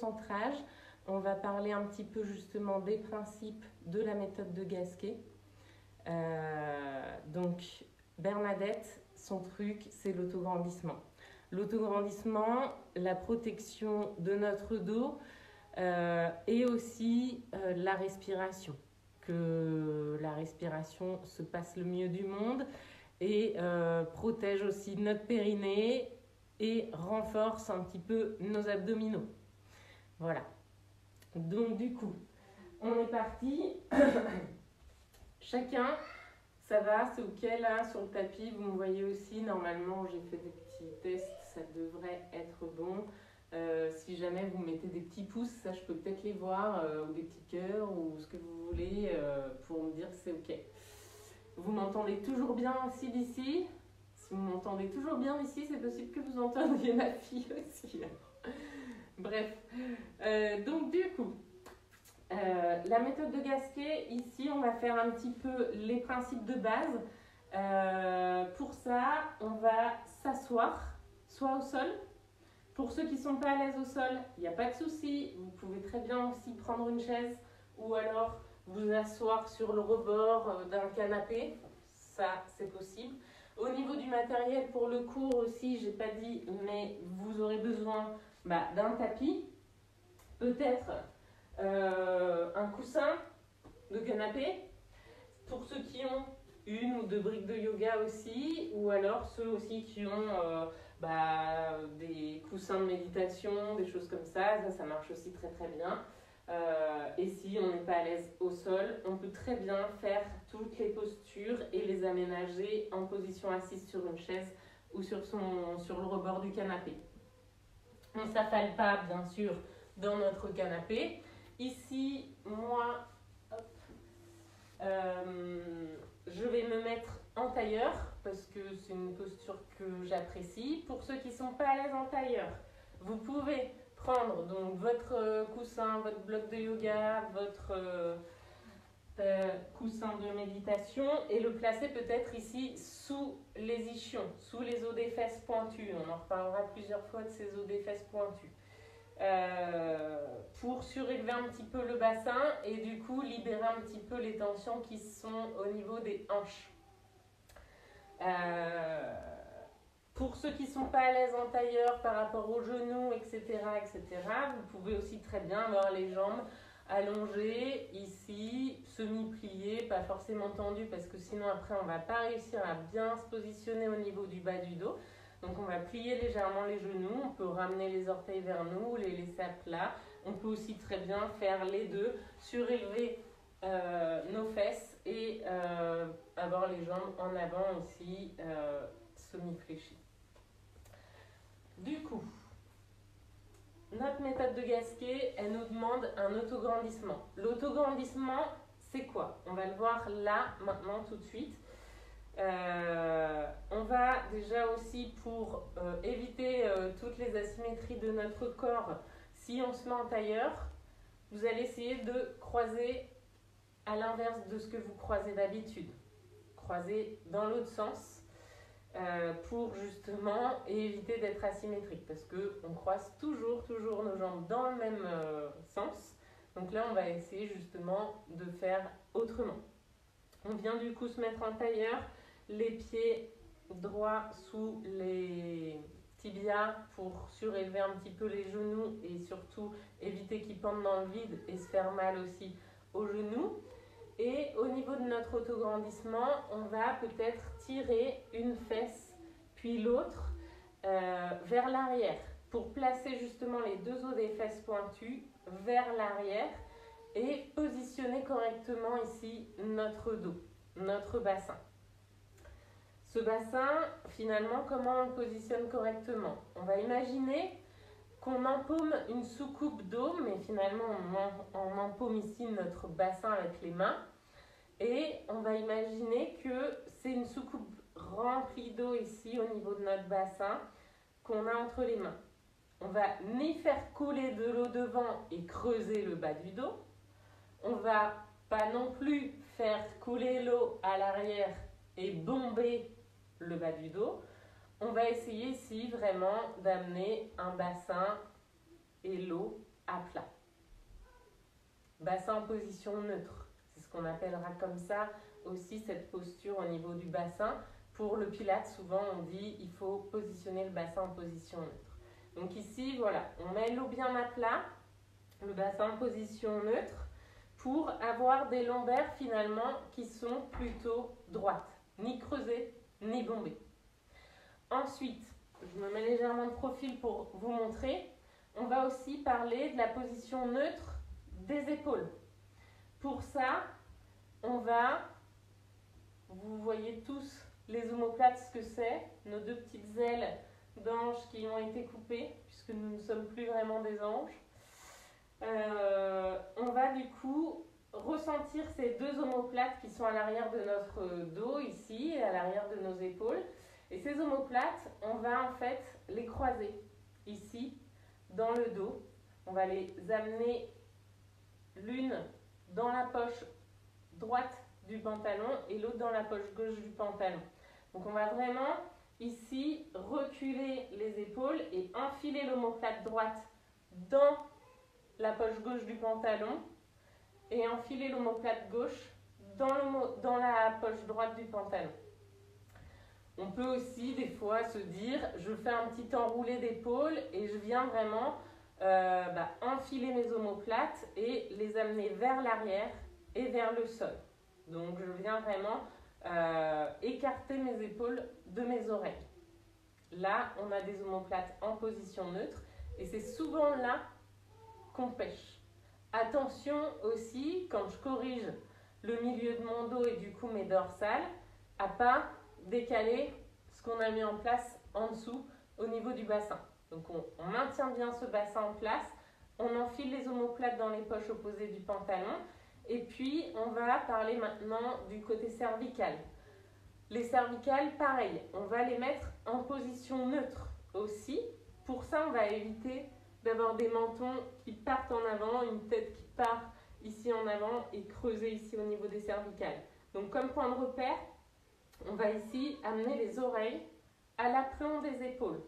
recentrage, on va parler un petit peu justement des principes de la méthode de Gasquet. Donc Bernadette, son truc, c'est l'autograndissement. L'autograndissement, la protection de notre dos et aussi la respiration. Que la respiration se passe le mieux du monde et protège aussi notre périnée et renforce un petit peu nos abdominaux. Voilà. Donc du coup, on est parti. Chacun, ça va, c'est ok là sur le tapis. Vous me voyez aussi, normalement j'ai fait des petits tests, ça devrait être bon. Si jamais vous mettez des petits pouces, ça je peux peut-être les voir, ou des petits cœurs, ou ce que vous voulez, pour me dire que c'est ok. Vous m'entendez toujours bien aussi d'ici? Si vous m'entendez toujours bien d'ici, c'est possible que vous entendiez ma fille aussi. Bref, donc du coup, la méthode de Gasquet, ici on va faire un petit peu les principes de base. Pour ça, on va s'asseoir, soit au sol. Pour ceux qui ne sont pas à l'aise au sol, il n'y a pas de souci, vous pouvez très bien aussi prendre une chaise ou alors vous asseoir sur le rebord d'un canapé, ça c'est possible. Au niveau du matériel pour le cours aussi, je n'ai pas dit, mais vous aurez besoin d'un tapis, peut-être un coussin de canapé, pour ceux qui ont une ou deux briques de yoga aussi, ou alors ceux aussi qui ont des coussins de méditation, des choses comme ça marche aussi très très bien. Et si on n'est pas à l'aise au sol, on peut très bien faire toutes les postures et les aménager en position assise sur une chaise ou sur le rebord du canapé. On ne s'affale pas bien sûr dans notre canapé. Ici, moi, je vais me mettre en tailleur parce que c'est une posture que j'apprécie. Pour ceux qui ne sont pas à l'aise en tailleur, vous pouvez prendre donc votre coussin, votre bloc de yoga, votre coussin de méditation et le placer peut-être ici sous les ischions, sous les os des fesses pointues. On en reparlera plusieurs fois de ces os des fesses pointues. Pour surélever un petit peu le bassin et du coup libérer un petit peu les tensions qui sont au niveau des hanches. Pour ceux qui ne sont pas à l'aise en tailleur par rapport aux genoux, etc., vous pouvez aussi très bien avoir les jambes allongées ici, semi-pliées, pas forcément tendues parce que sinon après on ne va pas réussir à bien se positionner au niveau du bas du dos. Donc on va plier légèrement les genoux, on peut ramener les orteils vers nous, les laisser à plat. On peut aussi très bien faire les deux, surélever nos fesses et avoir les jambes en avant aussi, semi-fléchies. Du coup, notre méthode de Gasquet, elle nous demande un autograndissement. L'autograndissement, c'est quoi? On va le voir là, maintenant, tout de suite. On va déjà aussi, pour éviter toutes les asymétries de notre corps, si on se met en tailleur, vous allez essayer de croiser à l'inverse de ce que vous croisez d'habitude. Croiser dans l'autre sens pour justement éviter d'être asymétrique parce qu'on croise toujours nos jambes dans le même sens. Donc là, on va essayer justement de faire autrement. On vient du coup se mettre en tailleur, les pieds droits sous les tibias pour surélever un petit peu les genoux et surtout éviter qu'ils pendent dans le vide et se faire mal aussi aux genoux. Et au niveau de notre autograndissement, on va peut-être tirer une fesse puis l'autre vers l'arrière pour placer justement les deux os des fesses pointues vers l'arrière et positionner correctement ici notre dos, notre bassin. Ce bassin, finalement, comment on le positionne correctement? On va imaginer qu'on empaume une soucoupe d'eau, mais finalement on empaume ici notre bassin avec les mains. Et on va imaginer que c'est une soucoupe remplie d'eau ici au niveau de notre bassin qu'on a entre les mains. On va ni faire couler de l'eau devant et creuser le bas du dos. On va pas non plus faire couler l'eau à l'arrière et bomber le bas du dos. On va essayer ici vraiment d'amener un bassin et l'eau à plat. Bassin en position neutre, c'est ce qu'on appellera comme ça aussi cette posture au niveau du bassin. Pour le Pilates, souvent on dit il faut positionner le bassin en position neutre. Donc ici, voilà, on met l'eau bien à plat, le bassin en position neutre, pour avoir des lombaires finalement qui sont plutôt droites, ni creusées, ni bombées. Ensuite, je me mets légèrement de profil pour vous montrer. On va aussi parler de la position neutre des épaules. Pour ça, on va, vous voyez tous les omoplates, ce que c'est, nos deux petites ailes d'anges qui ont été coupées, puisque nous ne sommes plus vraiment des anges. On va du coup ressentir ces deux omoplates qui sont à l'arrière de notre dos ici, et à l'arrière de nos épaules. Et ces omoplates, on va en fait les croiser ici, dans le dos. On va les amener l'une dans la poche droite du pantalon et l'autre dans la poche gauche du pantalon. Donc on va vraiment ici reculer les épaules et enfiler l'omoplate droite dans la poche gauche du pantalon et enfiler l'omoplate gauche dans la poche droite du pantalon. On peut aussi des fois se dire, je fais un petit enroulé d'épaule et je viens vraiment enfiler mes omoplates et les amener vers l'arrière et vers le sol. Donc je viens vraiment écarter mes épaules de mes oreilles. Là, on a des omoplates en position neutre et c'est souvent là qu'on pêche. Attention aussi, quand je corrige le milieu de mon dos et du coup mes dorsales, à pas décaler ce qu'on a mis en place en dessous au niveau du bassin. Donc on maintient bien ce bassin en place, on enfile les omoplates dans les poches opposées du pantalon et puis on va parler maintenant du côté cervical. Les cervicales, pareil, on va les mettre en position neutre aussi. Pour ça, on va éviter d'avoir des mentons qui partent en avant, une tête qui part ici en avant et creuser ici au niveau des cervicales. Donc comme point de repère, on va ici amener les oreilles à l'aplomb des épaules.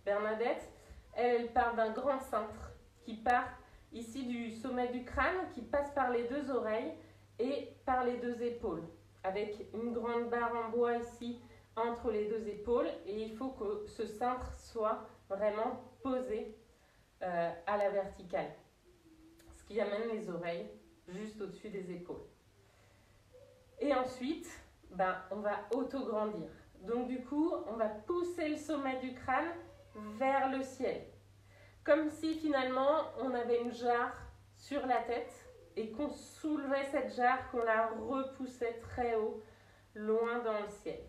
Bernadette, elle part d'un grand cintre qui part ici du sommet du crâne, qui passe par les deux oreilles et par les deux épaules, avec une grande barre en bois ici entre les deux épaules. Et il faut que ce cintre soit vraiment posé à la verticale, ce qui amène les oreilles juste au-dessus des épaules. Et ensuite, on va auto-grandir. Donc du coup, on va pousser le sommet du crâne vers le ciel. Comme si finalement, on avait une jarre sur la tête et qu'on soulevait cette jarre, qu'on la repoussait très haut, loin dans le ciel.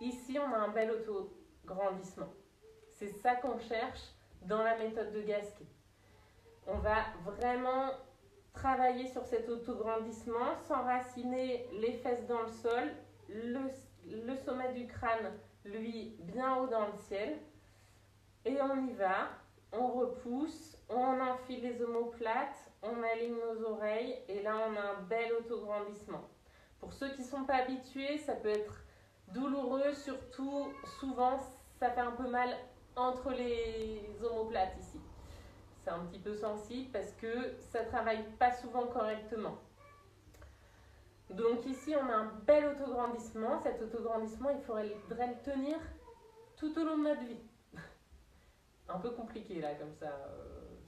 Ici, on a un bel auto-grandissement. C'est ça qu'on cherche dans la méthode de Gasquet. On va vraiment travailler sur cet autograndissement, s'enraciner les fesses dans le sol, le sommet du crâne, lui, bien haut dans le ciel. Et on y va, on repousse, on enfile les omoplates, on aligne nos oreilles et là on a un bel autograndissement. Pour ceux qui ne sont pas habitués, ça peut être douloureux, surtout souvent ça fait un peu mal entre les omoplates ici. C'est un petit peu sensible parce que ça ne travaille pas souvent correctement. Donc ici, on a un bel autograndissement. Cet autograndissement, il faudrait le tenir tout au long de notre vie. Un peu compliqué là, comme ça,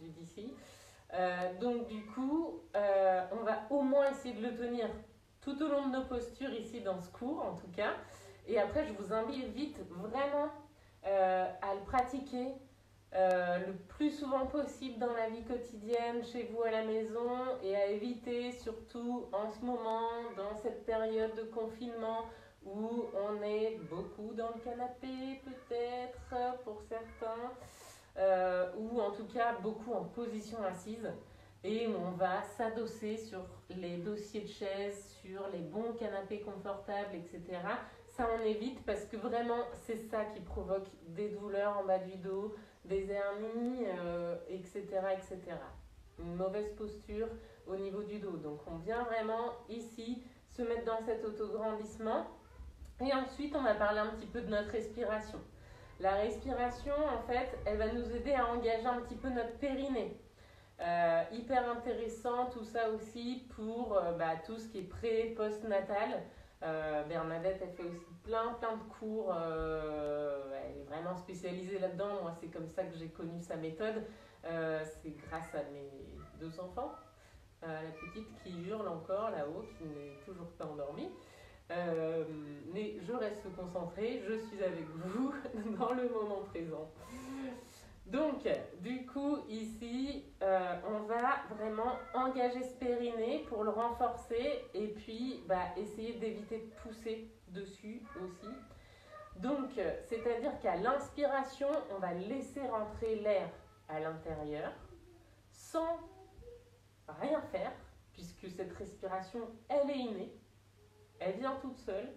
vu d'ici. Donc du coup, on va au moins essayer de le tenir tout au long de nos postures ici dans ce cours, en tout cas. Et après, je vous invite vraiment à le pratiquer le plus souvent possible dans la vie quotidienne, chez vous à la maison, et à éviter surtout en ce moment, dans cette période de confinement où on est beaucoup dans le canapé peut-être pour certains, ou en tout cas beaucoup en position assise, et où on va s'adosser sur les dossiers de chaises, sur les bons canapés confortables, etc. Ça on évite parce que vraiment c'est ça qui provoque des douleurs en bas du dos, des hernies, etc., etc. Une mauvaise posture au niveau du dos. Donc on vient vraiment ici se mettre dans cet autograndissement. Et ensuite, on va parler un petit peu de notre respiration. La respiration, en fait, elle va nous aider à engager un petit peu notre périnée. Hyper intéressant tout ça aussi pour tout ce qui est pré- post-natal. Bernadette, elle fait aussi plein de cours. Elle est vraiment spécialisée là-dedans. Moi, c'est comme ça que j'ai connu sa méthode. C'est grâce à mes 2 enfants. La petite qui hurle encore là-haut, qui n'est toujours pas endormie. Mais je reste concentrée, je suis avec vous dans le moment présent. Donc, du coup, ici, on va vraiment engager ce périnée pour le renforcer et puis essayer d'éviter de pousser dessus aussi. Donc, c'est-à-dire qu'à l'inspiration, on va laisser rentrer l'air à l'intérieur sans rien faire, puisque cette respiration, elle est innée, elle vient toute seule.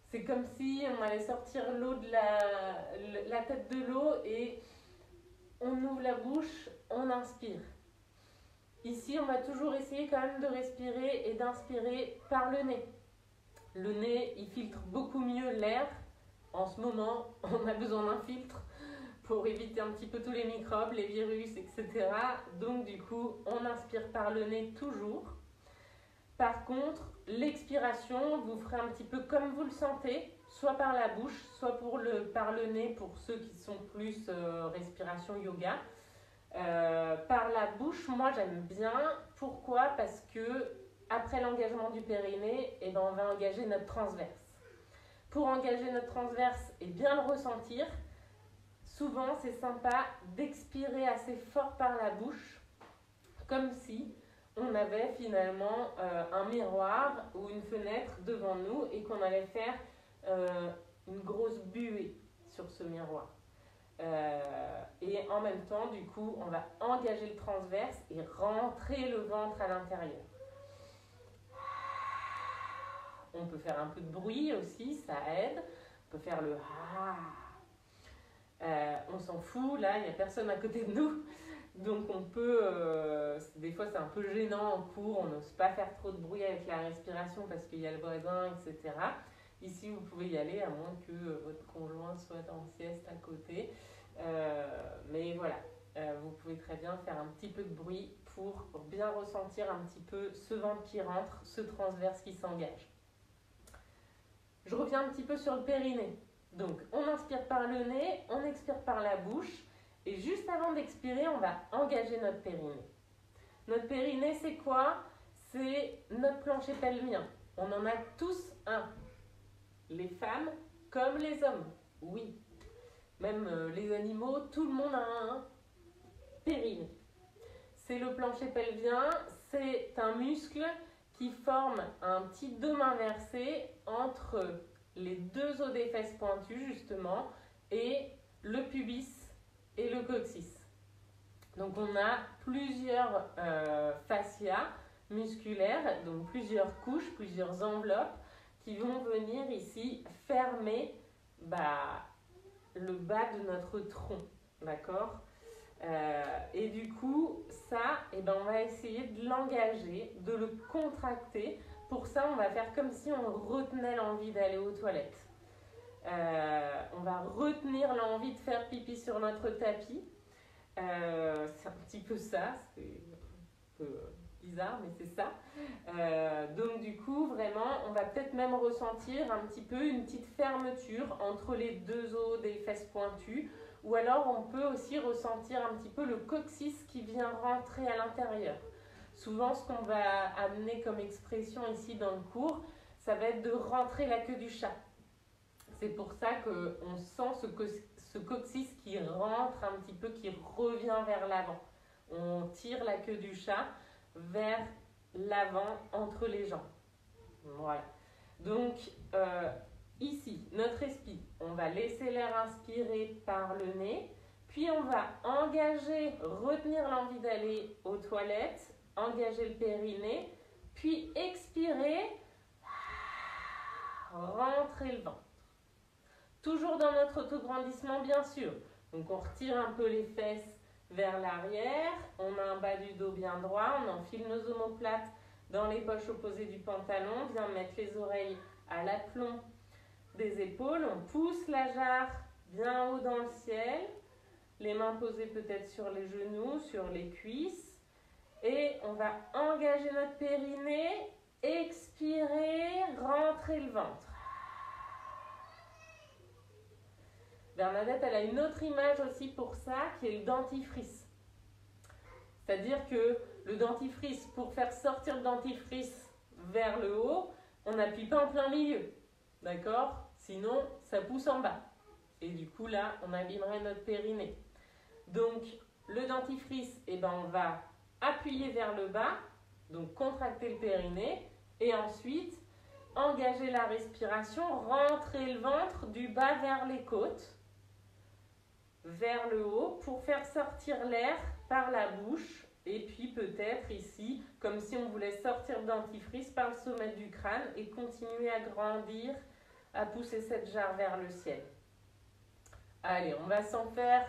C'est comme si on allait sortir l'eau de la tête de l'eau et on ouvre la bouche, on inspire. Ici, on va toujours essayer quand même de respirer et d'inspirer par le nez. Le nez, il filtre beaucoup mieux l'air. En ce moment, on a besoin d'un filtre pour éviter un petit peu tous les microbes, les virus, etc. Donc du coup, on inspire par le nez toujours. Par contre, l'expiration, vous ferez un petit peu comme vous le sentez, soit par la bouche, soit par le nez pour ceux qui sont plus respiration yoga. Par la bouche, moi j'aime bien. Pourquoi ? Parce que après l'engagement du périnée, on va engager notre transverse. Pour engager notre transverse et bien le ressentir, souvent c'est sympa d'expirer assez fort par la bouche, comme si on avait finalement un miroir ou une fenêtre devant nous et qu'on allait faire une grosse buée sur ce miroir. Et en même temps, du coup, on va engager le transverse et rentrer le ventre à l'intérieur. On peut faire un peu de bruit aussi, ça aide. On peut faire le on s'en fout, là, il n'y a personne à côté de nous. Donc on peut, des fois c'est un peu gênant en cours, on n'ose pas faire trop de bruit avec la respiration parce qu'il y a le voisin, etc. Ici vous pouvez y aller à moins que votre conjoint soit en sieste à côté. Mais voilà, vous pouvez très bien faire un petit peu de bruit pour bien ressentir un petit peu ce ventre qui rentre, ce transverse qui s'engage. Je reviens un petit peu sur le périnée. Donc on inspire par le nez, on expire par la bouche. Et juste avant d'expirer, on va engager notre périnée. Notre périnée, c'est quoi ? C'est notre plancher pelvien. On en a tous un. Les femmes comme les hommes. Oui. Même les animaux, tout le monde a un périnée. C'est le plancher pelvien. C'est un muscle qui forme un petit dôme inversé entre les 2 os des fesses pointues, justement, et le pubis et le coccyx. Donc on a plusieurs fascias musculaires, donc plusieurs couches, plusieurs enveloppes qui vont venir ici fermer le bas de notre tronc, d'accord ? Et du coup, ça, on va essayer de l'engager, de le contracter. Pour ça, on va faire comme si on retenait l'envie d'aller aux toilettes. On va retenir l'envie de faire pipi sur notre tapis. C'est un petit peu ça, c'est un peu bizarre, mais c'est ça. Donc du coup, vraiment, on va peut-être même ressentir un petit peu une petite fermeture entre les 2 os des fesses pointues, ou alors on peut aussi ressentir un petit peu le coccyx qui vient rentrer à l'intérieur. Souvent, ce qu'on va amener comme expression ici dans le cours, ça va être de rentrer la queue du chat. C'est pour ça qu'on sent ce coccyx qui rentre un petit peu, qui revient vers l'avant. On tire la queue du chat vers l'avant, entre les jambes. Voilà. Donc, ici, notre respi, on va laisser l'air inspirer par le nez, puis on va engager, retenir l'envie d'aller aux toilettes, engager le périnée, puis expirer, rentrer le ventre. Toujours dans notre autograndissement, bien sûr. Donc on retire un peu les fesses vers l'arrière, on a un bas du dos bien droit, on enfile nos omoplates dans les poches opposées du pantalon, on vient mettre les oreilles à l'aplomb des épaules, on pousse la jarre bien haut dans le ciel, les mains posées peut-être sur les genoux, sur les cuisses. Et on va engager notre périnée, expirer, rentrer le ventre. Bernadette, elle a une autre image aussi pour ça, qui est le dentifrice. C'est-à-dire que le dentifrice, pour faire sortir le dentifrice vers le haut, on n'appuie pas en plein milieu, d'accord? Sinon, ça pousse en bas. Et du coup, là, on abîmerait notre périnée. Donc, le dentifrice, on va appuyer vers le bas, donc contracter le périnée, et ensuite, engager la respiration, rentrer le ventre du bas vers les côtes, vers le haut, pour faire sortir l'air par la bouche, et puis peut-être ici, comme si on voulait sortir le dentifrice par le sommet du crâne, et continuer à grandir, à pousser cette jarre vers le ciel. Allez, on va s'en faire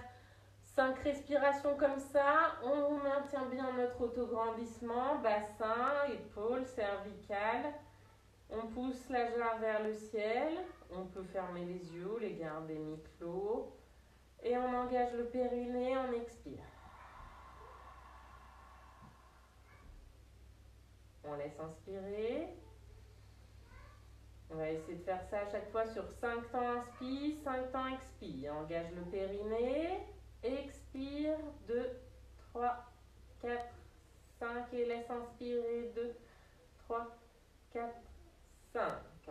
5 respirations comme ça. On maintient bien notre autograndissement, bassin, épaules, cervicales. On pousse la jarre vers le ciel. On peut fermer les yeux, les garder mi-clos. Et on engage le périnée, on expire. On laisse inspirer. On va essayer de faire ça à chaque fois sur 5 temps inspire, 5 temps expire. Engage le périnée, expire, 2, 3, 4, 5 et laisse inspirer, 2, 3, 4, 5.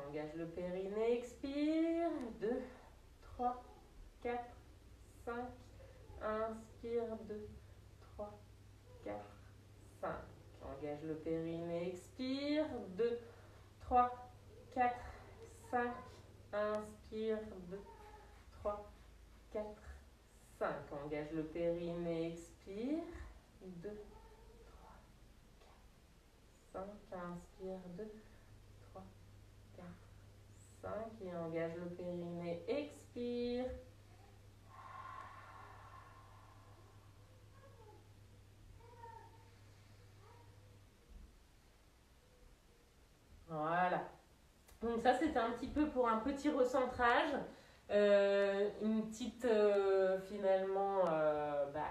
Engage le périnée, expire, 2, 3, 4, 5. Inspire, 2, 3, 4, 5. Engage le périnée, expire, 2, 3, 4, 5, inspire, 2, 3, 4, 5. Engage le périnée, expire, 2, 3, 4, 5, inspire, 2, 3, 4, 5. Et engage le périnée, expire. Voilà. Donc ça, c'était un petit peu pour un petit recentrage, une petite finalement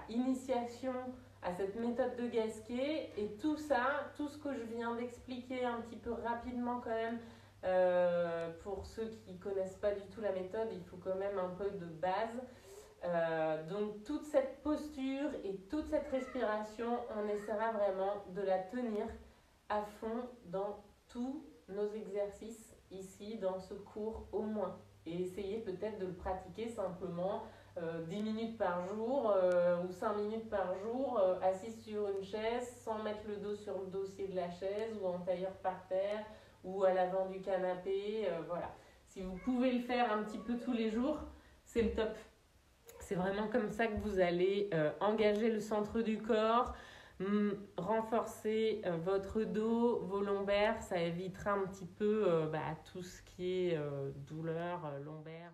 initiation à cette méthode de Gasquet. Et tout ça, tout ce que je viens d'expliquer un petit peu rapidement quand même, pour ceux qui ne connaissent pas du tout la méthode, il faut quand même un peu de base. Donc toute cette posture et toute cette respiration, on essaiera vraiment de la tenir à fond dans tous nos exercices ici dans ce cours au moins, et essayer peut-être de le pratiquer simplement 10 minutes par jour ou 5 minutes par jour assis sur une chaise sans mettre le dos sur le dossier de la chaise ou en tailleur par terre ou à l'avant du canapé, voilà. Si vous pouvez le faire un petit peu tous les jours, c'est le top. C'est vraiment comme ça que vous allez engager le centre du corps, renforcer votre dos, vos lombaires. Ça évitera un petit peu tout ce qui est douleur lombaire.